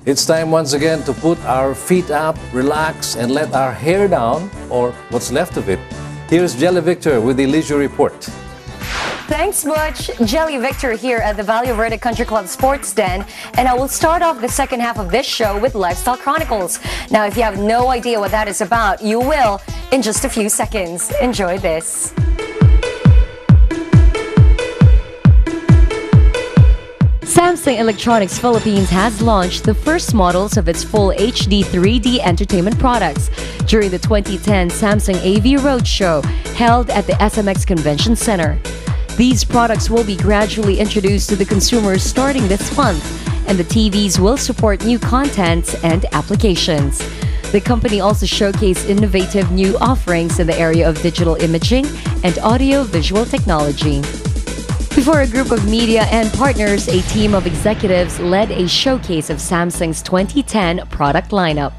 It's time once again to put our feet up, relax, and let our hair down, or what's left of it. Here's Jelly Victor with the Leisure Report. Thanks, Butch. Jelly Victor here at the Valle Verde Country Club Sports Den, and I will start off the second half of this show with Lifestyle Chronicles. Now, if you have no idea what that is about, you will in just a few seconds. Enjoy this. Samsung Electronics Philippines has launched the first models of its full HD 3D entertainment products during the 2010 Samsung AV Roadshow held at the SMX Convention Center. These products will be gradually introduced to the consumers starting this month, and the TVs will support new contents and applications. The company also showcased innovative new offerings in the area of digital imaging and audio-visual technology. Before a group of media and partners, a team of executives led a showcase of Samsung's 2010 product lineup.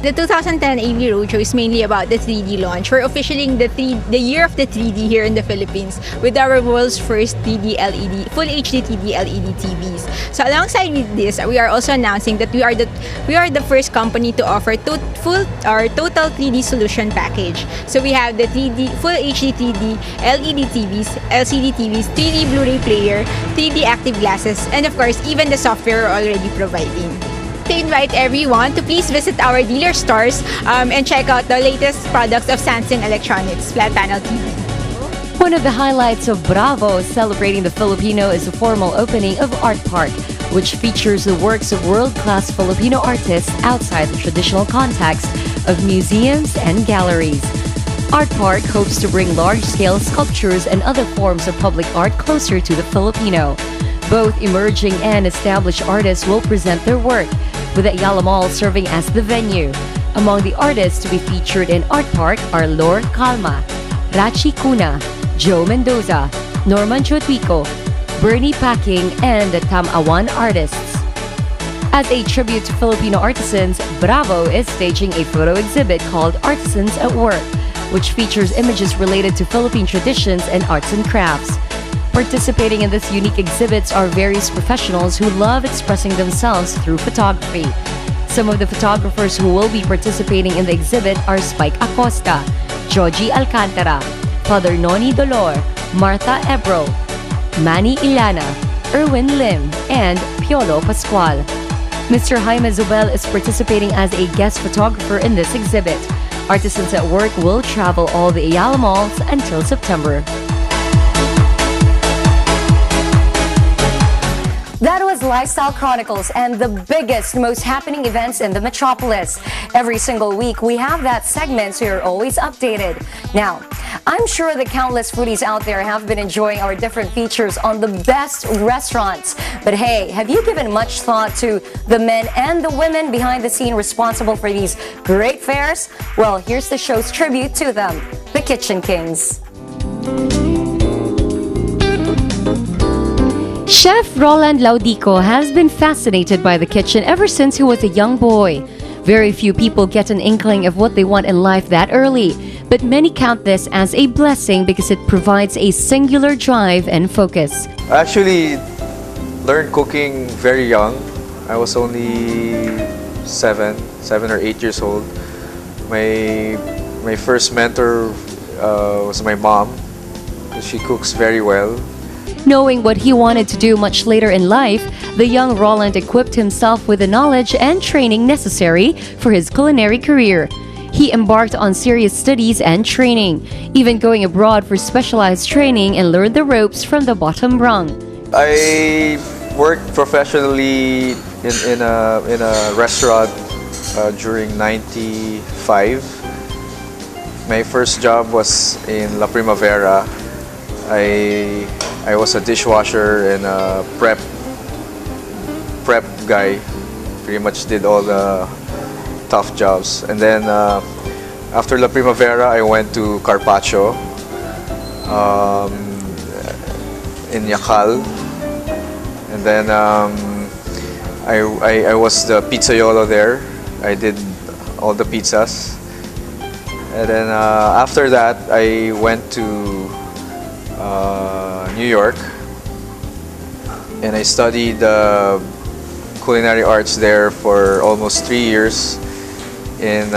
The 2010 AV Roadshow is mainly about the 3D launch. We're officialing the year of the 3D here in the Philippines with our world's first 3D LED, full HD 3D LED TVs. So alongside with this, we are also announcing that we are the first company to offer total 3D solution package. So we have the 3D full HD 3D LED TVs, LCD TVs, 3D Blu-ray player, 3D active glasses, and of course even the software we're already providing. To invite everyone to please visit our dealer stores and check out the latest products of Samsung Electronics Flat Panel TV. One of the highlights of Bravo celebrating the Filipino is the formal opening of Art Park, which features the works of world-class Filipino artists outside the traditional context of museums and galleries. Art Park hopes to bring large-scale sculptures and other forms of public art closer to the Filipino. Both emerging and established artists will present their work, with the Ayala Mall serving as the venue. Among the artists to be featured in Art Park are Lord Calma, Rachi Cuna, Joe Mendoza, Norman Chotuico, Bernie Packing, and the Tamawan artists. As a tribute to Filipino artisans, Bravo is staging a photo exhibit called Artisans at Work, which features images related to Philippine traditions and arts and crafts. Participating in this unique exhibits are various professionals who love expressing themselves through photography. Some of the photographers who will be participating in the exhibit are Spike Acosta, Joji Alcantara, Father Noni Dolor, Martha Ebro, Manny Ilana, Erwin Lim, and Piolo Pascual. Mr. Jaime Zubel is participating as a guest photographer in this exhibit. Artisans at Work will travel all the Ayala malls until September. That was Lifestyle Chronicles and the biggest, most happening events in the metropolis. Every single week, we have that segment so you're always updated. Now, I'm sure the countless foodies out there have been enjoying our different features on the best restaurants. But hey, have you given much thought to the men and the women behind the scene responsible for these great fares? Well, here's the show's tribute to them, the Kitchen Kings. Chef Roland Laudico has been fascinated by the kitchen ever since he was a young boy. Very few people get an inkling of what they want in life that early, but many count this as a blessing because it provides a singular drive and focus. I actually learned cooking very young. I was only 7 or 8 years old. My first mentor was my mom, because she cooks very well. Knowing what he wanted to do much later in life, the young Roland equipped himself with the knowledge and training necessary for his culinary career. He embarked on serious studies and training, even going abroad for specialized training and learned the ropes from the bottom rung. I worked professionally in a restaurant during '95. My first job was in La Primavera. I was a dishwasher and a prep guy. Pretty much did all the tough jobs. And then after La Primavera, I went to Carpaccio in Yacal. And then I was the pizzaiolo there. I did all the pizzas. And then after that, I went to New York, and I studied culinary arts there for almost 3 years in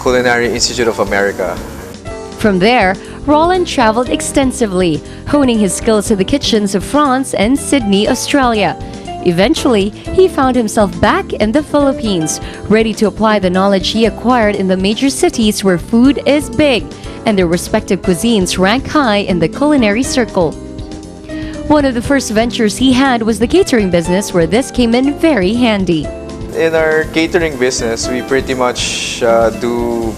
Culinary Institute of America. From there, Roland traveled extensively, honing his skills in the kitchens of France and Sydney, Australia. Eventually, he found himself back in the Philippines, ready to apply the knowledge he acquired in the major cities where food is big and their respective cuisines rank high in the culinary circle. One of the first ventures he had was the catering business, where this came in very handy. In our catering business, we pretty much do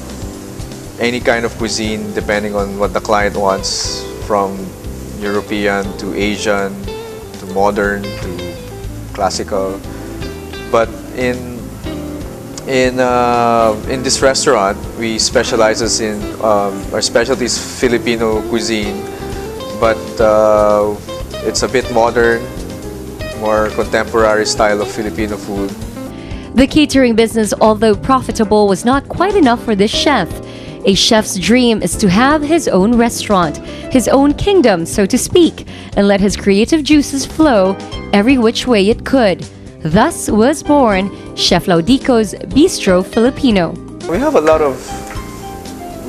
any kind of cuisine depending on what the client wants, from European to Asian to modern to classical. But in this restaurant, we specializes in our specialty is Filipino cuisine, but it's a bit modern, more contemporary style of Filipino food. The catering business, although profitable, was not quite enough for this chef. A chef's dream is to have his own restaurant, his own kingdom, so to speak, and let his creative juices flow every which way it could. Thus was born Chef Laudico's Bistro Filipino. We have a lot of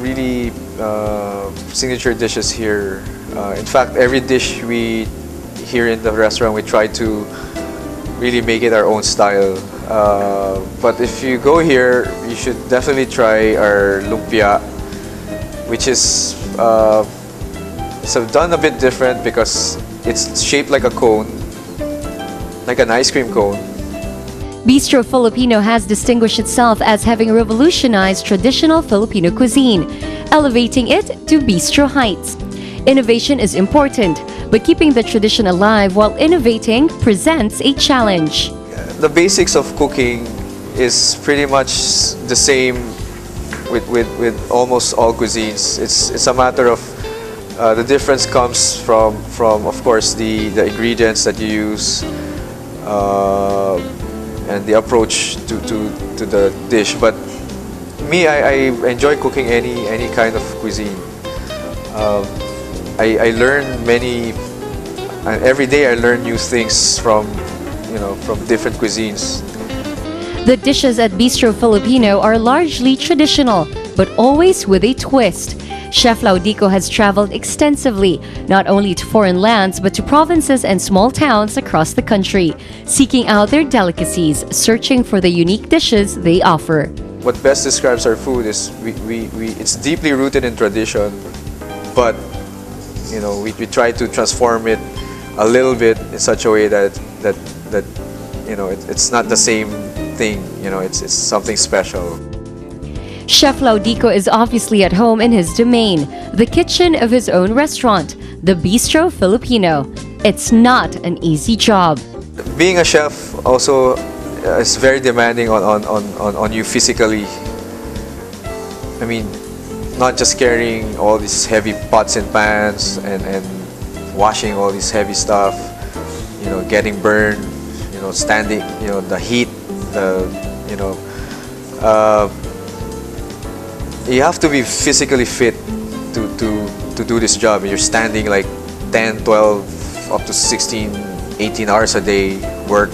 really signature dishes here. In fact, every dish we here in the restaurant, we try to really make it our own style. But if you go here, you should definitely try our lumpia, which is it's done a bit different because it's shaped like a cone, like an ice cream cone. Bistro Filipino has distinguished itself as having revolutionized traditional Filipino cuisine, elevating it to bistro heights. Innovation is important, but keeping the tradition alive while innovating presents a challenge. The basics of cooking is pretty much the same with almost all cuisines. It's a matter of the difference comes from of course the ingredients that you use and the approach to the dish. But me, I enjoy cooking any kind of cuisine. I learn many, and every day I learn new things from different cuisines. The dishes at Bistro Filipino are largely traditional, but always with a twist. Chef Laudico has traveled extensively, not only to foreign lands, but to provinces and small towns across the country, seeking out their delicacies, searching for the unique dishes they offer. What best describes our food is it's deeply rooted in tradition, but we try to transform it a little bit in such a way that it's not the same thing. It's something special. Chef Laudico is obviously at home in his domain, the kitchen of his own restaurant, the Bistro Filipino. It's not an easy job. Being a chef also is very demanding on you physically. I mean, not just carrying all these heavy pots and pans and washing all this heavy stuff, getting burned, standing, the heat, you have to be physically fit to do this job. You're standing like 10, 12, up to 16, 18 hours a day work.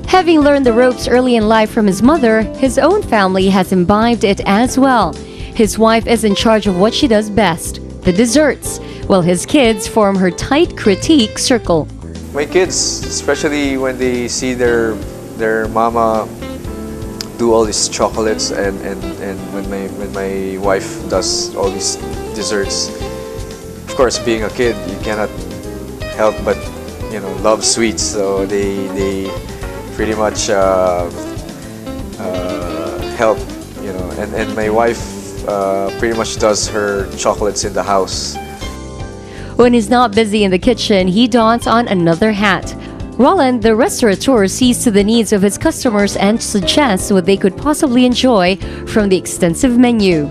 Having learned the ropes early in life from his mother, his own family has imbibed it as well. His wife is in charge of what she does best, the desserts, while his kids form her tight critique circle. My kids, especially when they see their mama do all these chocolates and when my wife does all these desserts, of course, being a kid, you cannot help but love sweets, so they pretty much help, and my wife pretty much does her chocolates in the house. When he's not busy in the kitchen, he dons on another hat. Roland, the restaurateur, sees to the needs of his customers and suggests what they could possibly enjoy from the extensive menu.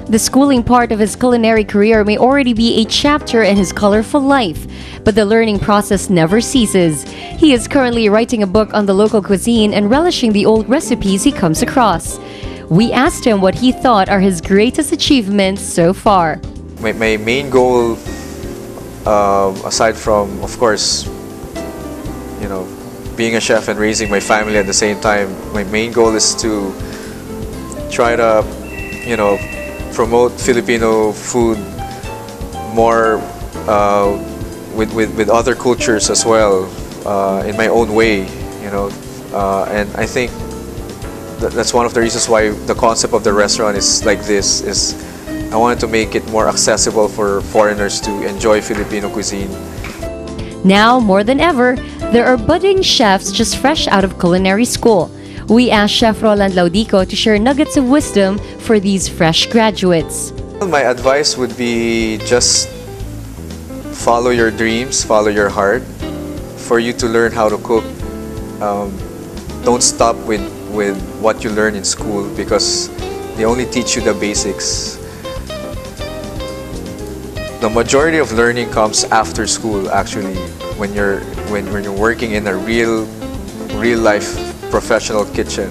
The schooling part of his culinary career may already be a chapter in his colorful life, but the learning process never ceases. He is currently writing a book on the local cuisine and relishing the old recipes he comes across. We asked him what he thought are his greatest achievements so far. My main goal, aside from, of course, being a chef and raising my family at the same time, my main goal is to try to, you know, promote Filipino food more with other cultures as well, in my own way, you know. And I think that's one of the reasons why the concept of the restaurant is like this. Is I wanted to make it more accessible for foreigners to enjoy Filipino cuisine. Now, more than ever, there are budding chefs just fresh out of culinary school. We asked Chef Roland Laudico to share nuggets of wisdom for these fresh graduates. My advice would be just follow your dreams, follow your heart. For you to learn how to cook, don't stop with what you learn in school, because they only teach you the basics. The majority of learning comes after school, actually, when you're working in a real life professional kitchen.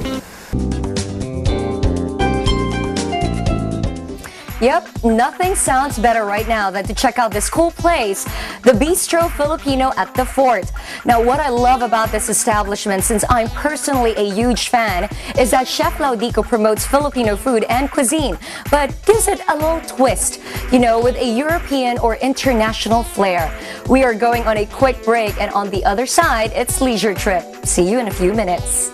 Yep, nothing sounds better right now than to check out this cool place, the Bistro Filipino at the Fort. Now, what I love about this establishment, since I'm personally a huge fan, is that Chef Laudico promotes Filipino food and cuisine, but gives it a little twist, you know, with a European or international flair. We are going on a quick break, and on the other side, it's Leisure Trip. See you in a few minutes.